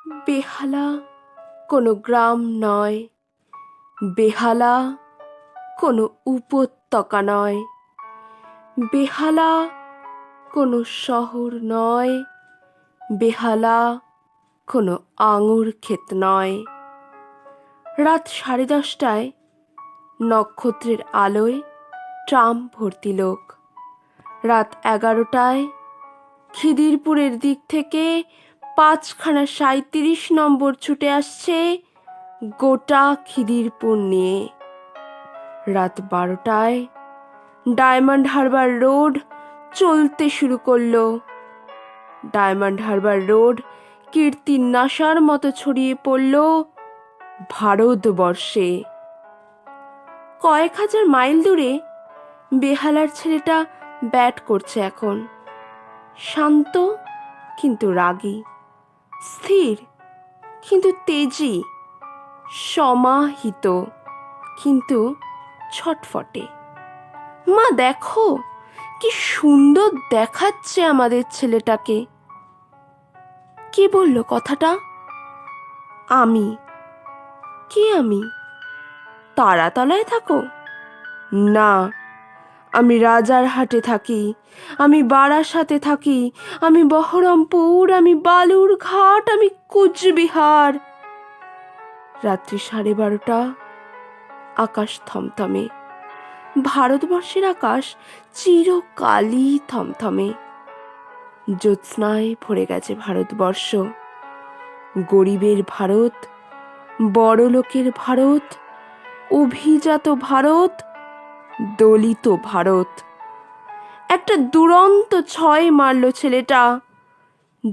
বেহালা কোনো গ্রাম নয়, বেহালা কোনো উপত্যকা নয়, বেহালা কোনো শহর নয়, বেহালা কোনো আঙুর ক্ষেত নয়। রাত 10:30টায় নক্ষত্রের আলোয় ট্রাম ভর্তি লোক। রাত 11টায় খিদিরপুরের দিক থেকে 5খানা 37 নম্বর ছুটে আসছে গোটা খিদিরপুর নিয়ে। রাত 12টায় ডায়মন্ড হারবার রোড চলতে শুরু করলো। ডায়মন্ড হারবার রোড কীর্তির নাশার মতো ছড়িয়ে পড়ল ভারতবর্ষে। কয়েক হাজার মাইল দূরে বেহালার ছেলেটা ব্যাট করছে এখন। শান্ত কিন্তু রাগী, স্থির কিন্তু তেজি, সমাহিত কিন্তু ছটফটে। মা দেখো কি সুন্দর দেখাচ্ছে আমাদের ছেলেটাকে। কে বলল কথাটা? আমি। কে আমি? তারাতলায় থাকো? না, আমি রাজারহাটে থাকি, আমি বারাসাতে থাকি, আমি বহরমপুর, আমি বালুরঘাট, আমি কুচবিহার। রাত্রি 12:30, আকাশ থমথমে। ভারতবর্ষের আকাশ চিরকালই থমথমে। জ্যোৎস্নায় ভরে গেছে ভারতবর্ষ। গরিবের ভারত, বড়লোকের ভারত, অভিজাত ভারত, দলিত ভারত। একটা দুরন্ত 6 মারল ছেলেটা।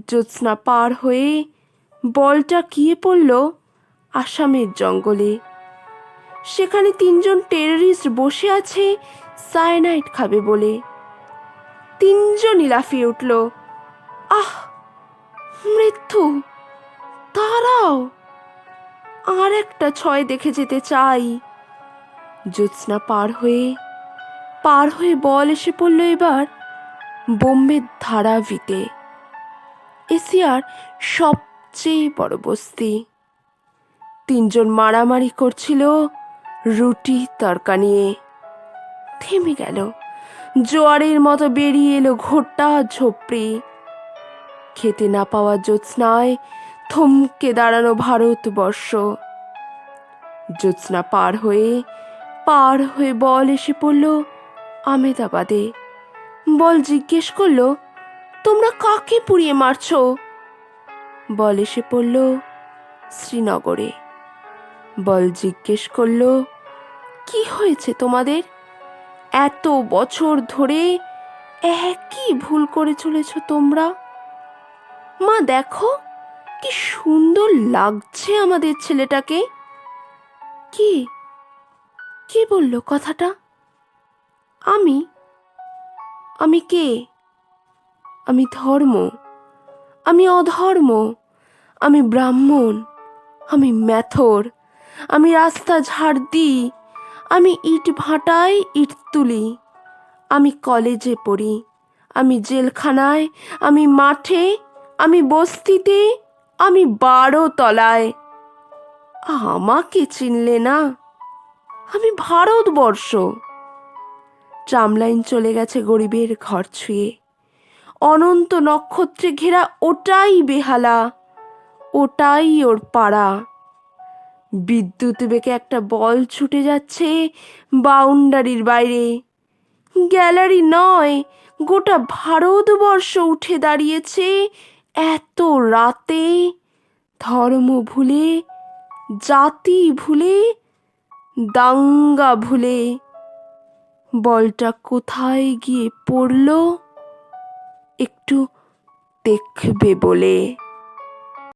জ্যোৎস্না পার হয়ে বলটা গিয়ে পড়ল আসামের জঙ্গলে। সেখানে 3জন টেররিস্ট বসে আছে সায়ানাইড খাবে বলে। 3জনই লাফিয়ে উঠল। আহ, মৃত্যু! দাঁড়াও, আর একটা 6 দেখে যেতে চাই। জ্যোৎস্না পার হয়ে বল এসে পড়ল এবার বোম্বের ধারাভিতে, এশিয়ার সবচেয়ে বড় বস্তি। 3জন মারামারি করছিল রুটি তরকা নিয়ে। থেমে গেল। জোয়ারের মতো বেরিয়ে এলো ঘোটা ঝোপড়ি। খেতে না পাওয়া জ্যোৎস্নায় থমকে দাঁড়ানো ভারতবর্ষ। জ্যোৎস্না পার হয়ে বল এসে পড়ল আমেদাবাদে। বল জিজ্ঞেস করলো, তোমরা কাকে পুড়িয়ে মারছো? বল এসে পড়ল শ্রীনগরে। বল জিজ্ঞেস করলো, কি হয়েছে তোমাদের? এত বছর ধরে একই ভুল করে চলেছ তোমরা। মা দেখো কি সুন্দর লাগছে আমাদের ছেলেটাকে। কে বলল কথাটা? আমি। আমি কে? আমি ধর্ম, আমি অধর্ম, আমি ব্রাহ্মণ, আমি মেথর, আমি রাস্তা ঝাড় দিই, আমি ইট ভাটায় ইট তুলি, আমি কলেজে পড়ি, আমি জেলখানায়, আমি মাঠে, আমি বস্তিতে, আমি 12 তলায়। আমাকে চিনলে না? আমি ভারতবর্ষ। ট্রামলাইন চলে গেছে গরিবের ঘর ছুঁয়ে। অনন্ত নক্ষত্রে ঘেরা ওটাই বেহালা, ওটাই ওর পাড়া। বিদ্যুৎ বেগে একটা বল ছুটে যাচ্ছে বাউন্ডারির বাইরে। গ্যালারি নয়, গোটা ভারতবর্ষ উঠে দাঁড়িয়েছে এত রাতে, ধর্ম ভুলে, জাতি ভুলে, দাঙ্গা ভুলে। বলটা কোথায় গিয়ে পড়ল একটু দেখবে বলে।